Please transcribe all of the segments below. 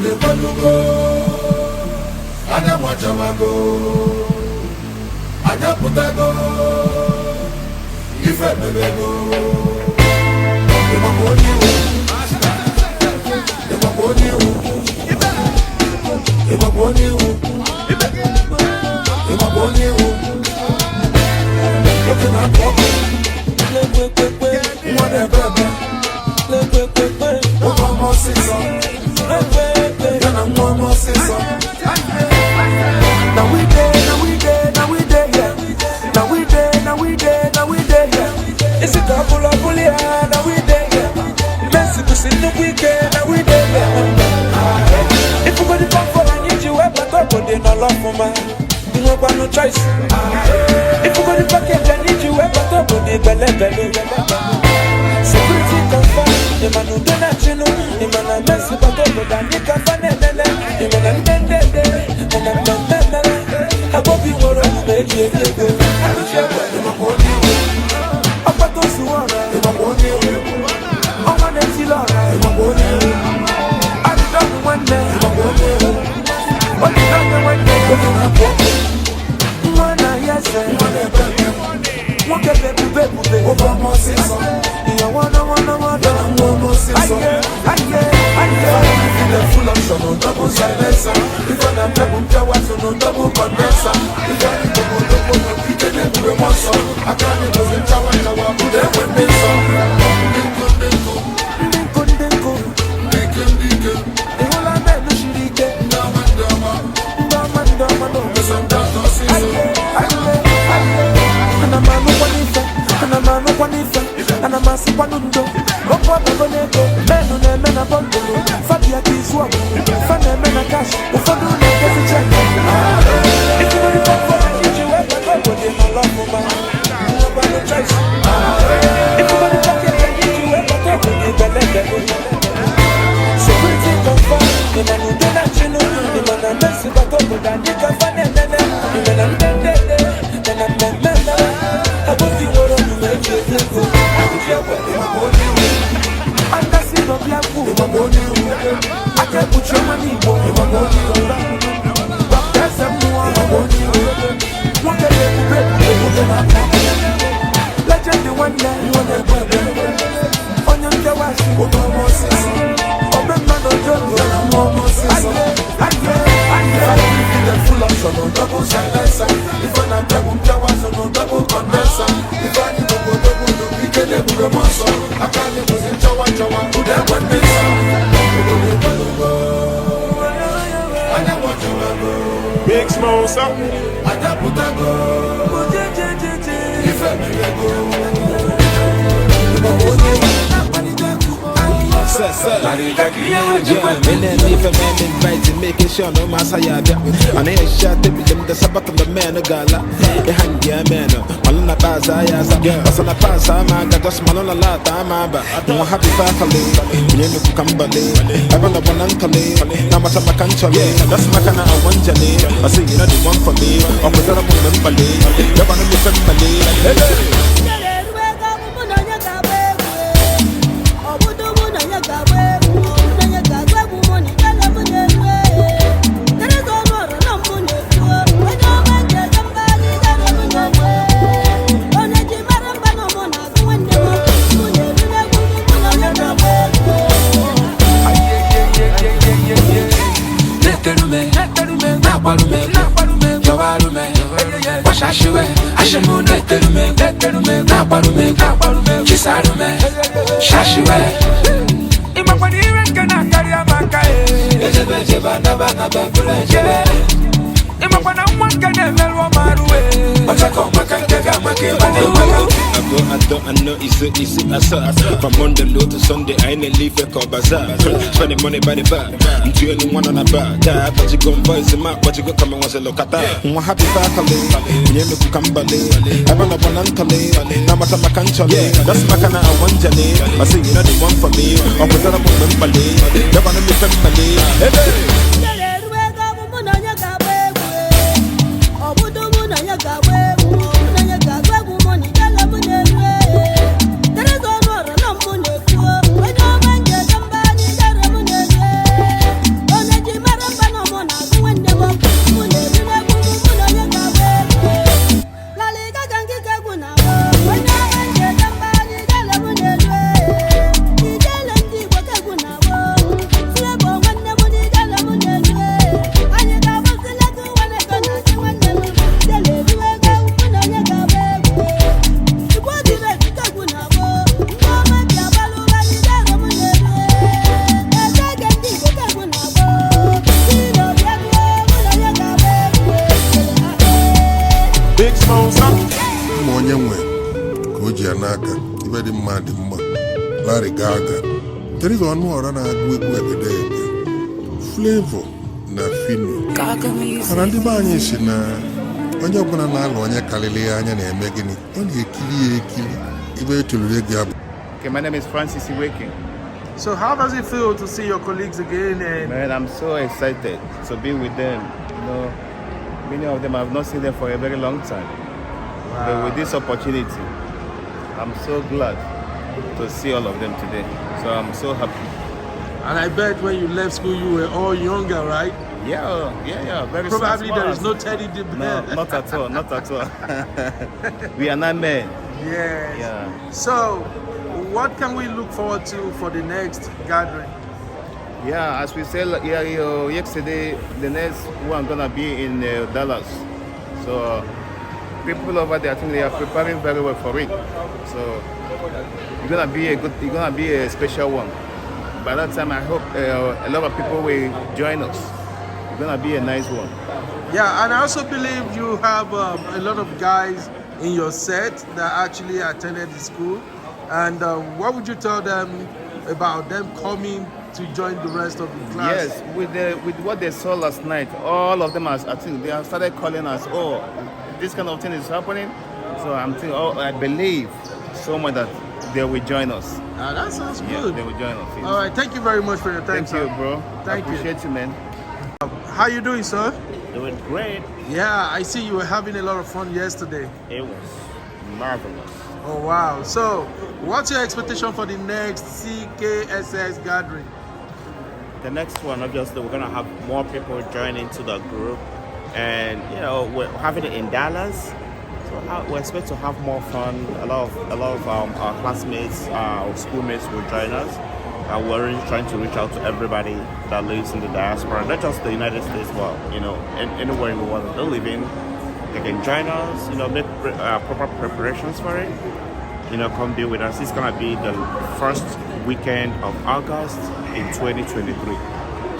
de balugo Ada mwachamago Ada putago Ife bebego Ima mwoni u Ima mwoni u Ima mwoni u Ima mwoni u Looking at Bobby Mwane bebe Oba mo sisa Yana mo sisa Now we day, now we day, now we day, yeah. Now we day, now we day, now we day, yeah. It's a couple of bully, now we day, yeah. Mexico in the weekend, now we day, yeah. If you go to the bank for I need you, I back up, but they not love for man. You know about no choice. If you go to the bank, I need you, I back up, but they belly. Security confirm, the man who don't have you know, the man I mess with, but I need to find it, the man I'm I go be more of make it go. I don't share with my body. I put those who are in my body. I want to see Laura in my body. I don't want them in my body. But you don't want them in my body. One I yes, one baby. Over my sister. You wanna. Full option on double silencer. If I'm a double on double condenser. If I'm double, you can do a muscle. I can't do the tower, put them with me some. Dinko. The whole of them, she get Dama. No, some dogs. And I'm a one, and I'm a sipanundo. Opa Bonego, men a bundle. Fabia Kiswap, Fana men a cash, Ufadu Nakes a check. If you want to go for it, you ever go with him, I love for man. No choice. If you want to talk it, you ever go with him, belly. Security confirm, the man who did not you know, the man I mess with, but I need to find it. The man I'm dead, I will be one of you, make it go. I can't put your money in my body. There's a more one legend the one day on your jawas, full option on double silencer. If I'm not double jawas on double condenser. If I need to go double, you can never remorse. I can't live with Jawa, who that one be Big small something. I got put a go. If I making sure no matter and I shot the sabbat of the man of Gala. A hand ya man, Malona Baza, as a girl, as a pass, I'm a just Malona Lata, I'm a happy family, you come ballet. I want a one uncle, now much of my country. That's my kind of one jelly. I say you're the one for me, or with a woman ballet. You're going to be family. I know it's a from Monday low to Sunday, I ain't leave a call bazaar. Spending money by the bar. I'm doing one on a bar. But you go voice him out, but you go come and watch a look at that. I'm happy family. You look come ballet. I want a one uncle. Now my time I can't chale. That's my kind of one jelly. I say you're the one for me. Or with a woman ballet. You're gonna be family. Hey, onye nwe ka o ji ya n'aka ibe dị mma dị mma Larry Gaga teriga ọnụ ọra na-agụ egwu egedege Flavor na Fino mana ndị be anyị si na onye ọbụla na-alụ onye karịrị ya anya na-eme gịnị ọ na-ekiri ya ekiri ibe etolure gị abụ. Okay, my name is Francis Iweke. So how does it feel to see your colleagues again? Man, I'm so excited to be with them. You know, many of them I've not seen them for a very long time. Wow. But with this opportunity, I'm so glad to see all of them today. So I'm so happy. And I bet when you left school, you were all younger, right? Yeah, very Probably smart. there is no Teddy the bear. No, not at all, not at all. We are not men. Yes. Yeah. So, what can we look forward to for the next gathering? Yeah, as we said yesterday, the next one gonna be in Dallas. So people over there, I think they are preparing very well for it. So it's gonna be a special one. By that time, I hope a lot of people will join us. It's gonna be a nice one. Yeah, and I also believe you have a lot of guys in your set that actually attended the school. And what would you tell them about them coming to join the rest of the class? Yes, with what they saw last night, all of them, I think they have started calling us, oh, this kind of thing is happening. So I'm thinking, I believe so much that they will join us. That sounds good. Yeah, they will join us. Yes. All right, thank you very much for your time, Thank sir. you, bro. Thank you. Appreciate you, man. How you doing, sir? Doing great. Yeah, I see you were having a lot of fun yesterday. It was marvelous. Oh, wow. So, what's your expectation for the next CKSS gathering? The next one, obviously, we're gonna have more people join into the group, and we're having it in Dallas. So we expect to have more fun. A lot of our classmates, our schoolmates will join us. And we're really trying to reach out to everybody that lives in the diaspora, not just the United States, but anywhere in the world that they live in. They can join us, make proper preparations for it. Come be with us. It's gonna be the first weekend of August in 2023.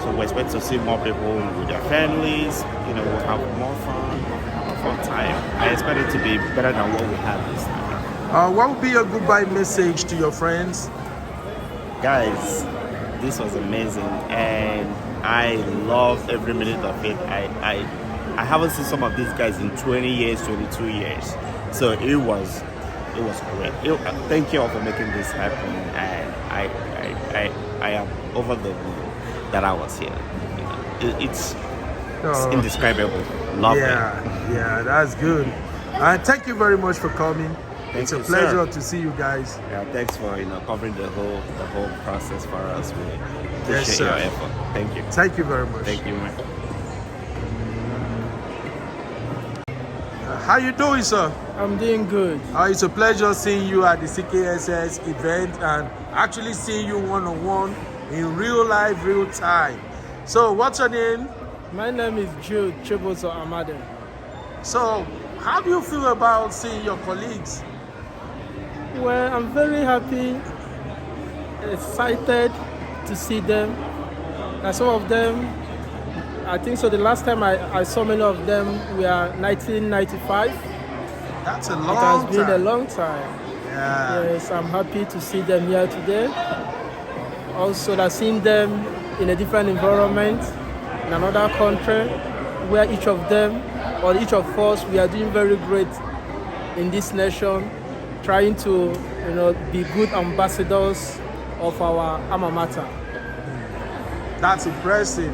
So we expect to see more people with their families. We'll have more fun time. I expect it to be better than what we had this time. What would be your goodbye message to your friends? Guys, this was amazing, and I loved every minute of it. I haven't seen some of these guys in 20 years, 22 years. So it was great. Thank you all for making this happen, and I am over the moon that I was here. It's indescribable. Love it. Yeah, that's good. And thank you very much for coming. It's a pleasure to see you guys. Yeah, thanks for covering the whole process for us. We Yes, appreciate sir. your effort. Thank you. Thank you very much. Thank you, man. How you doing, sir? I'm doing good. It's a pleasure seeing you at the CKSS event and actually seeing you one-on-one in real life, real time. So, what's your name? My name is Jude Chiboso Amade. So, how do you feel about seeing your colleagues? Well, I'm very happy, excited to see them. And some of them, I think so the last time I saw many of them were 1995. That's a It long has been time. a long time. Yeah. Yes, I'm happy to see them here today. Also, that seeing them in a different environment, in another country, where each of them or each of us, we are doing very great in this nation, trying to be good ambassadors of our alma mater. That's impressive.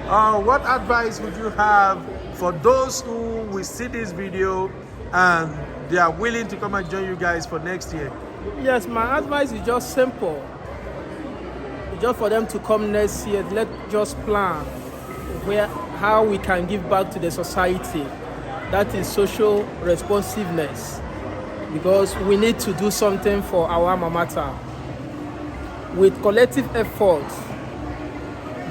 What advice would you have for those who will see this video and they are willing to come and join you guys for next year? Yes, my advice is just simple. Just for them to come next year, let's just plan how we can give back to the society. That is social responsiveness, because we need to do something for our alma mater. With collective efforts,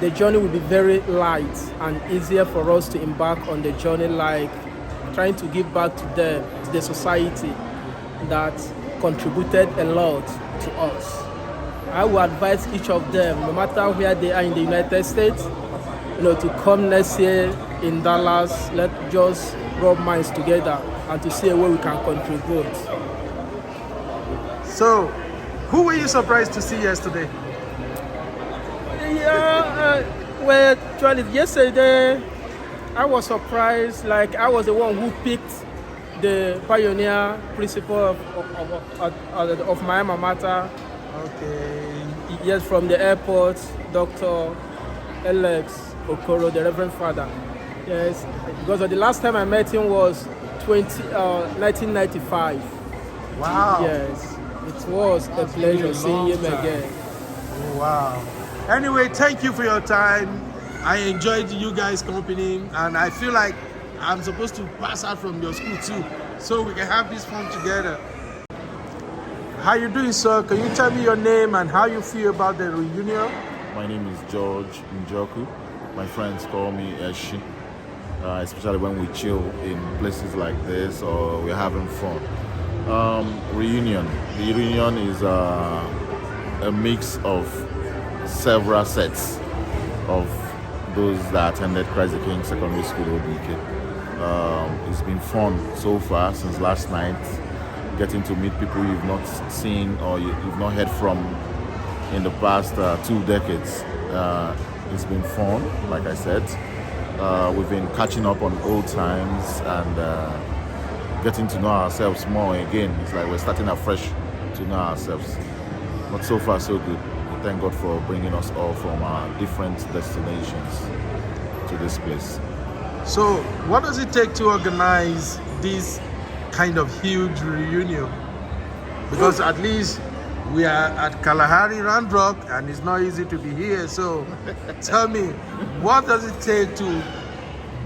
the journey will be very light and easier for us to embark on the journey, like trying to give back to them, to the society that contributed a lot to us. I will advise each of them, no matter where they are in the United States, to come next year in Dallas. Let's just rub minds together and to see where we can contribute. So, who were you surprised to see yesterday? Yeah, well, actually, yesterday I was surprised. Like I was the one who picked the pioneer principal of my alma mater. Okay. Yes, from the airport, Dr. Alex Okoro, the Reverend Father. Yes, because the last time I met him was 1995. Wow. Yes, it was a pleasure seeing him again. Oh, wow. Anyway, thank you for your time. I enjoyed you guys' company, and I feel like I'm supposed to pass out from your school too, so we can have this fun together. How you doing, sir? Can you tell me your name and how you feel about the reunion? My name is George Njoku. My friends call me Eshi, especially when we chill in places like this or we're having fun. Reunion. The reunion is a mix of several sets of those that attended Christ the King Secondary School, OBK. It's been fun so far since last night, getting to meet people you've not seen or you've not heard from in the past 2 decades. It's been fun, like I said. We've been catching up on old times and getting to know ourselves more again. It's like we're starting afresh to know ourselves. But so far, so good. We thank God for bringing us all from our different destinations to this place. So, what does it take to organize this kind of huge reunion? Because at least we are at Kalahari Round Rock and it's not easy to be here. So, tell me, what does it take to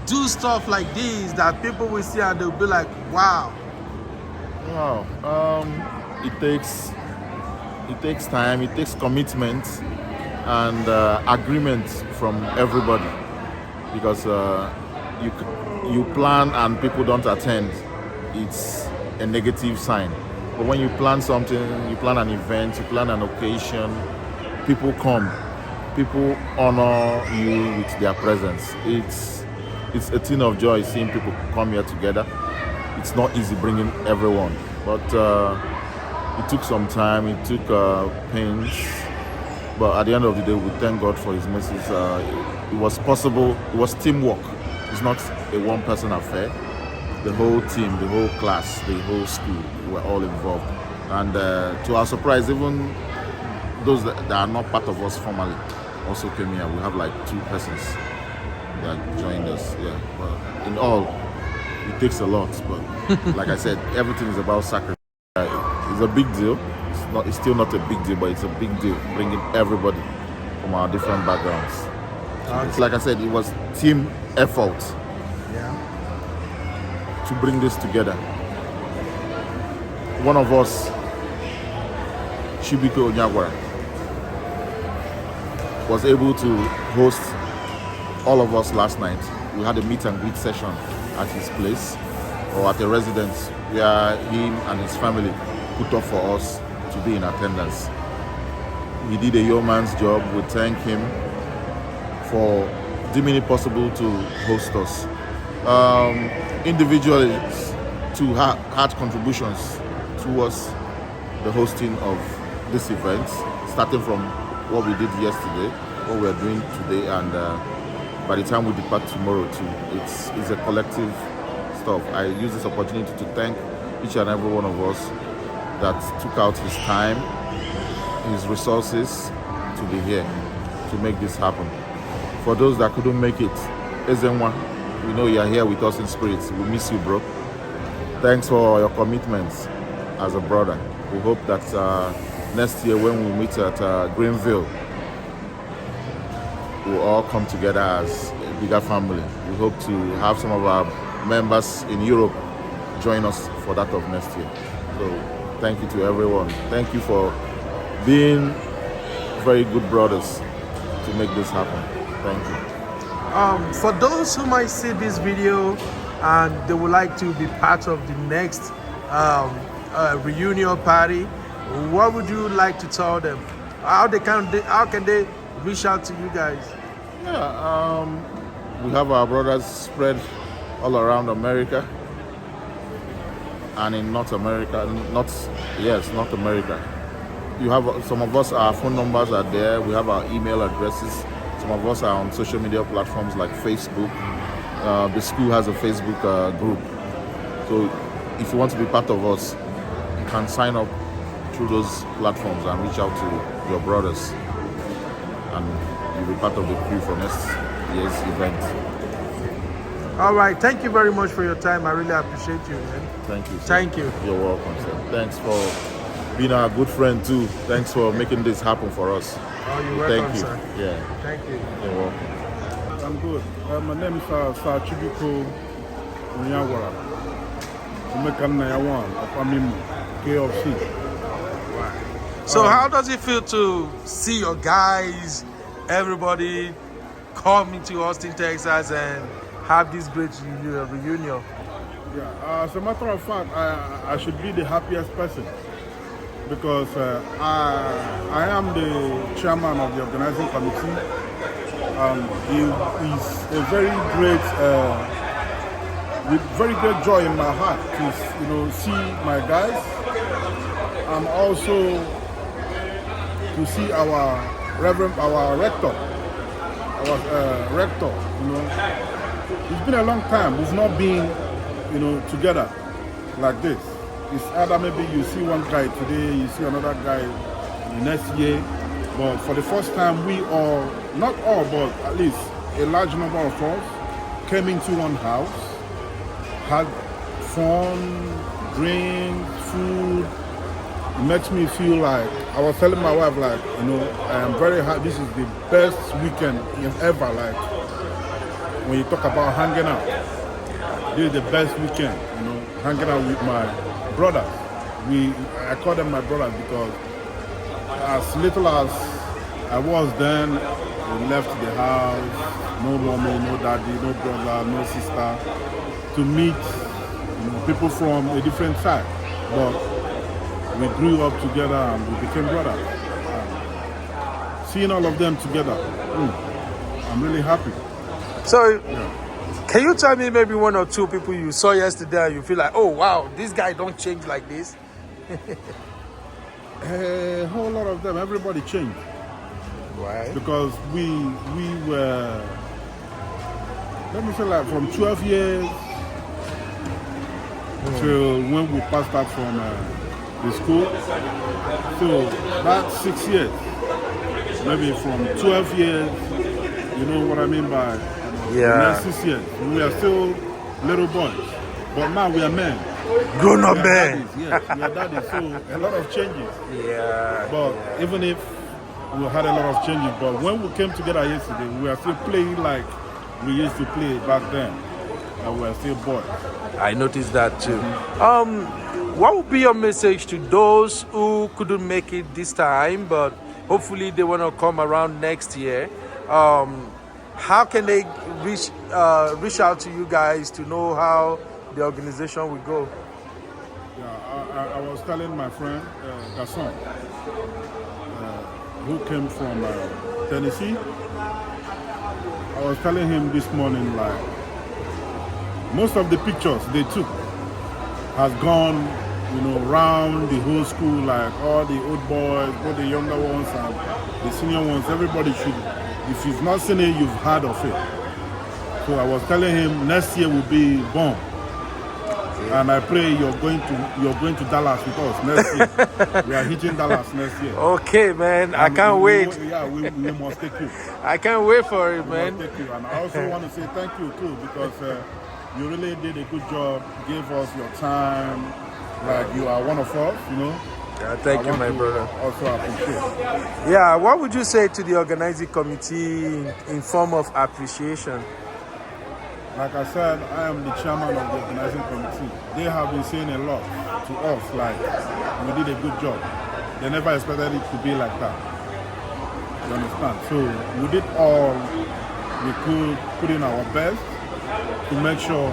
do stuff like this that people will see and they'll be like, wow? Wow. It takes time, it takes commitment and agreement from everybody, because you plan and people don't attend, it's a negative sign. But when you plan something, you plan an event, you plan an occasion, people come, people honor you with their presence. It's a thing of joy seeing people come here together. It's not easy bringing everyone, but it took some time, it took pains, but at the end of the day, we thank God for His mercies. It was possible, it was teamwork. It's not a one-person affair. The whole team, the whole class, the whole school were all involved. And to our surprise, even those that are not part of us formally also came here. We have like 2 persons that joined us. Yeah, but in all, it takes a lot. But like I said, everything is about sacrifice. It's a big deal. It's still not a big deal, but it's a big deal bringing everybody from our different backgrounds. Okay. It's like I said, it was team effort. Yeah. To bring this together. One of us, Shibiko Onyagwara, was able to host all of us last night. We had a meet and greet session at his place or at a residence where him and his family put up for us to be in attendance. He did a yeoman's job. We thank him for deeming it possible to host us. Individually, to had contributions towards the hosting of this event, starting from what we did yesterday, what we are doing today, and by the time we depart tomorrow too, it's a collective stuff. I use this opportunity to thank each and every one of us that took out his time, his resources to be here, to make this happen. For those that couldn't make it, Ezenwa, we know you are here with us in spirit. We miss you, bro. Thanks for your commitments as a brother. We hope that next year when we meet at Greenville, we'll all come together as a bigger family. We hope to have some of our members in Europe join us for that of next year. So thank you to everyone. Thank you for being very good brothers to make this happen. Thank you. For those who might see this video and they would like to be part of the next reunion party, what would you like to tell them? How can they reach out to you guys? Yeah, we have our brothers spread all around America. and in North America, North America. You have some of us, our phone numbers are there. We have our email addresses. Some of us are on social media platforms like Facebook. The school has a Facebook group. So if you want to be part of us, you can sign up through those platforms and reach out to your brothers, and you'll be part of the crew for next year's event. All right. Thank you very much for your time. I really appreciate you, man. Thank you, sir. Thank you. You're welcome, sir. Thanks for being our good friend too. Thanks for making this happen for us. Oh, you're welcome, Thank you. sir. Yeah. Thank you. You're welcome. I'm good. My name is Sir Chibiko Onyawara. Umekan Nayawan of Amim KFC. So how does it feel to see your guys, everybody coming to Austin, Texas and have this great reunion? Yeah, as a matter of fact, I should be the happiest person because I am the chairman of the organizing committee. It is a very great, with very great joy in my heart to see my guys, and also to see our rector. It's been a long time. We've not been, together like this. It's either maybe you see one guy today, you see another guy the next year. But for the first time, we all, not all, but at least a large number of us came into one house, had fun, drink, food. It makes me feel like, I was telling my wife, like, I am very happy. This is the best weekend ever. Like, when you talk about hanging out, this is the best weekend, hanging out with my brothers. I call them my brothers because as little as I was then, we left the house, no mommy, no daddy, no brother, no sister, to meet people from a different side. But we grew up together and we became brothers. Seeing all of them together, I'm really happy. So, can you tell me maybe one or two people you saw yesterday and you feel like, oh wow, this guy don't change like this? A whole lot of them, everybody changed. Why? Because we were, let me say, like from 12 years till when we passed out from the school. So that's 6 years. Maybe from 12 years, you know what I mean by the next 6 years. We are still little boys, but now we are men. Grown up men. Yes, we are daddies. So a lot of changes. Yeah. But even if we had a lot of changes, but when we came together yesterday, we are still playing like we used to play back then. And we are still boys. I noticed that too. What would be your message to those who couldn't make it this time, but hopefully they want to come around next year? How can they reach out to you guys to know how the organization will go? Yeah, I was telling my friend Gasson, who came from Tennessee. I was telling him this morning, like, most of the pictures they took has gone, round the whole school, like all the old boys, both the younger ones and the senior ones. Everybody should, if you've not seen it, you've heard of it. So I was telling him next year will be bomb. And I pray you're going to Dallas with us next year. We are hitting Dallas next year. Okay, man. I can't wait. We must take you. I can't wait for it, We man. must take you. And I also want to say thank you too, because you really did a good job. Gave us your time. Like, you are one of us, Yeah, thank you, my brother. Also appreciate. Yeah, what would you say to the organizing committee in form of appreciation? Like I said, I am the chairman of the organizing committee. They have been saying a lot to us, like, we did a good job. They never expected it to be like that. You understand? So we did all we could, put in our best to make sure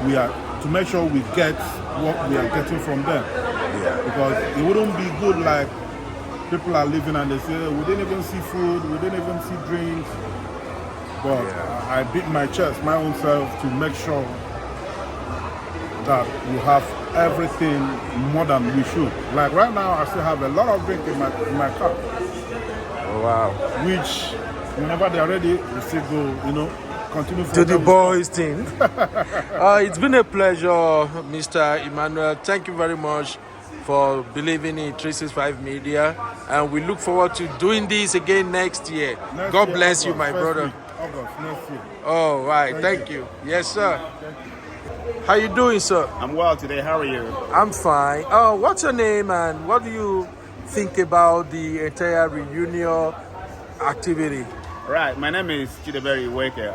we get what we are getting from them. Yeah. Because it wouldn't be good like people are living and they say, we didn't even see food, we didn't even see drinks. But I beat my chest, my own self, to make sure that we have everything more than we should. Like right now, I still have a lot of drink in my car. Oh, wow. Which, whenever they're ready, we still go, continue To from the where we boys thing. It's been a pleasure, Mr. Emmanuel. Thank you very much for believing in 365 Media, and we look forward to doing this again next year. Next God year, bless you, August, my first brother. week, August next year. All right, thank you. Yes, sir. How you doing, sir? I'm well today. How are you? I'm fine. What's your name and what do you think about the entire reunion activity? Right. My name is Chidebere Weke.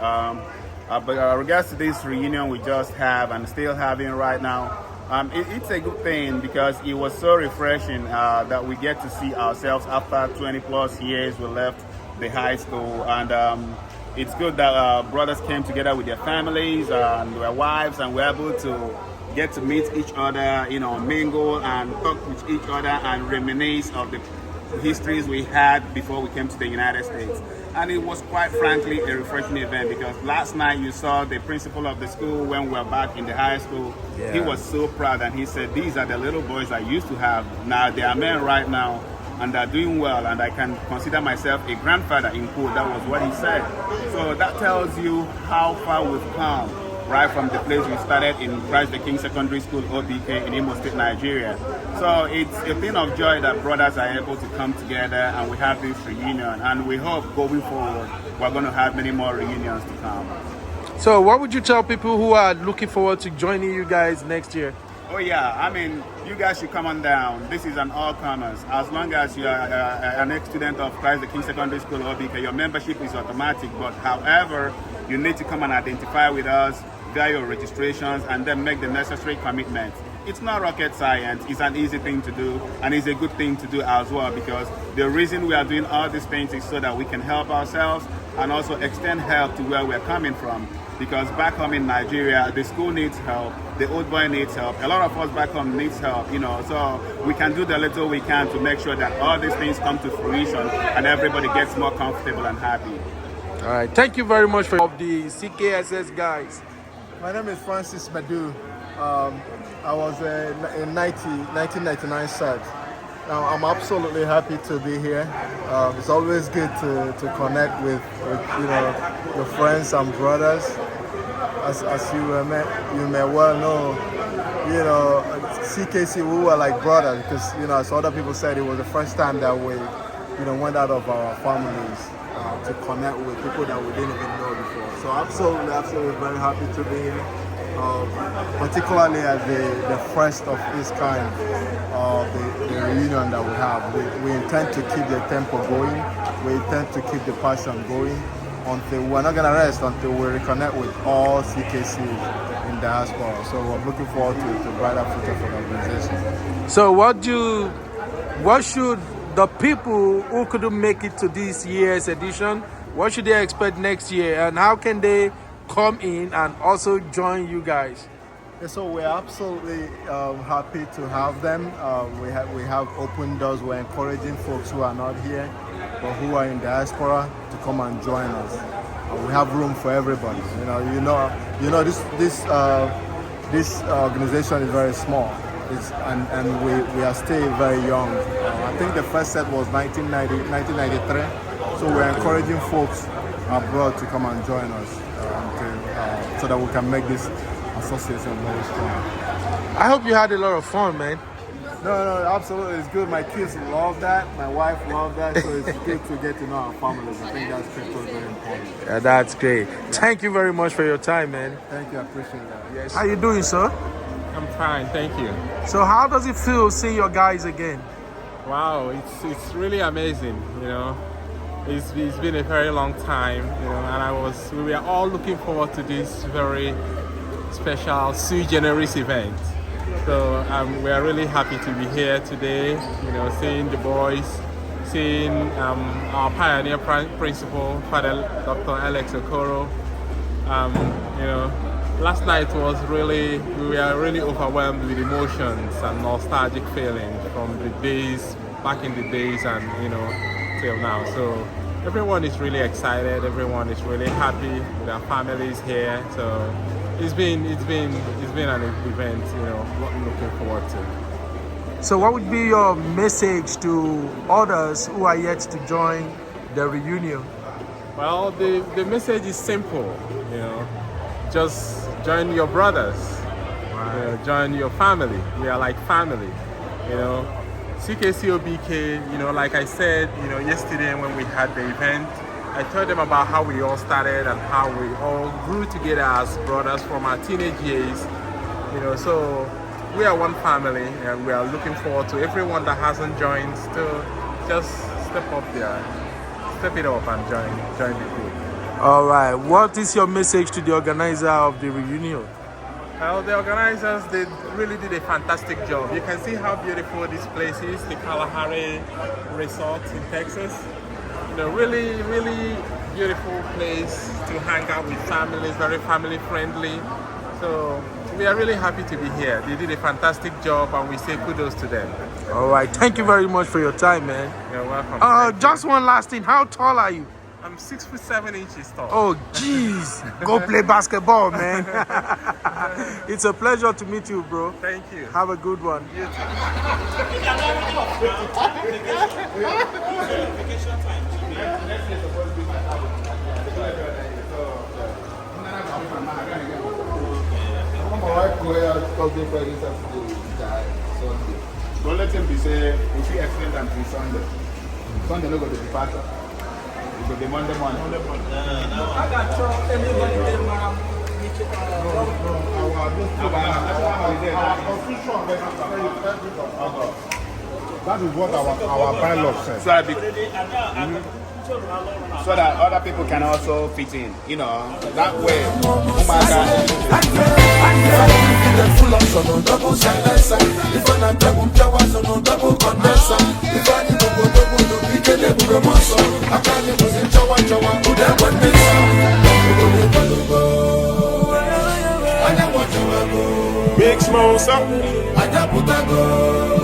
But regards to this reunion we just have and still having right now, it's a good thing because it was so refreshing that we get to see ourselves after 20 plus years we left the high school, and it's good that brothers came together with their families and their wives, and we're able to get to meet each other, mingle and talk with each other and reminisce of the histories we had before we came to the United States. And it was quite frankly a refreshing event because last night you saw the principal of the school when we were back in the high school. Yeah. He was so proud and he said, these are the little boys I used to have. Now they are men right now and they're doing well, and I can consider myself a grandfather in quote. That was what he said. So that tells you how far we've come, right from the place we started in Christ the King Secondary School, OBK, in Imo State, Nigeria. So it's a thing of joy that brothers are able to come together and we have this reunion. And we hope going forward, we're going to have many more reunions to come. So what would you tell people who are looking forward to joining you guys next year? Oh yeah, I mean, you guys should come on down. This is an all-comers. As long as you are an ex-student of Christ the King Secondary School, OBK, your membership is automatic. But however, you need to come and identify with us, via your registrations, and then make the necessary commitments. It's not rocket science. It's an easy thing to do, and it's a good thing to do as well, because the reason we are doing all these things is so that we can help ourselves and also extend help to where we're coming from. Because back home in Nigeria, the school needs help, the old boy needs help, a lot of us back home needs help, so we can do the little we can to make sure that all these things come to fruition and everybody gets more comfortable and happy. All right, thank you very much for the CKSS guys. My name is Francis Medu. I was in 1999 set. Now I'm absolutely happy to be here. It's always good to connect with your friends and brothers. As you may well know, CKC, we were like brothers because as other people said, it was the first time that we went out of our families to connect with people that we didn't even know before. So absolutely very happy to be here. Particularly at the first of its kind, the reunion that we have. We intend to keep the tempo going. We intend to keep the passion going until we're not gonna rest until we reconnect with all CKCs in diaspora. So we're looking forward to a brighter future for the organization. So what should the people who couldn't make it to this year's edition, what should they expect next year, and how can they come in and also join you guys? Yeah, so we're absolutely happy to have them. We have open doors. We're encouraging folks who are not here but who are in diaspora to come and join us. We have room for everybody. This organization is very small, and we are still very young. I think the first set was 1993. So we're encouraging folks abroad to come and join us so that we can make this association very strong. I hope you had a lot of fun, man. No, absolutely. It's good. My kids love that. My wife loves that. So it's good to get to know our families. I think that's very important. Yeah, that's great. Thank you very much for your time, man. Thank you. I appreciate that. Yes. How you doing, sir? I'm fine, thank you. So how does it feel seeing your guys again? Wow, it's really amazing, It's been a very long time, and we were all looking forward to this very special sui generis event. So we are really happy to be here today, seeing the boys, seeing our pioneer principal, Father Dr. Alex Okoro. Last night we were really overwhelmed with emotions and nostalgic feelings from the days, back in the days and, till now. So everyone is really excited, everyone is really happy with our families here. So it's been an event, you know, what I'm looking forward to. So what would be your message to others who are yet to join the reunion? Well, the message is simple, you know, just join your brothers, you know, join your family. We are like family, you know. CKCOBK, you know, like I said, you know, yesterday when we had the event, I told them about how we all started and how we all grew together as brothers from our teenage years, you know. So we are one family, and we are looking forward to everyone that hasn't joined to just step it up and join the group. All right. What is your message to the organizer of the reunion? Well, the organizers, they really did a fantastic job. You can see how beautiful this place is, the Kalahari Resort in Texas. You know, really, really beautiful place to hang out with families, very family friendly. So we are really happy to be here. They did a fantastic job, and we say kudos to them. All right. Thank you very much for your time, man. You're welcome. Just one last thing. How tall are you? I'm 6'7" tall. Oh, jeez. Go play basketball, man. It's a pleasure to meet you, bro. Thank you. Have a good one. You too. Don't let him be say, if you extend them to Sunday. Sunday no go to the party. It will be Monday morning. I got anybody That is what our bylaw says. So that other people can also fit in, you know, that way. Full of sono double silencer. If I not double power, sono double condenser. If I need double to pick a double muscle, I can't even say chawa who that one this. I never want to go. Big small something. I double go.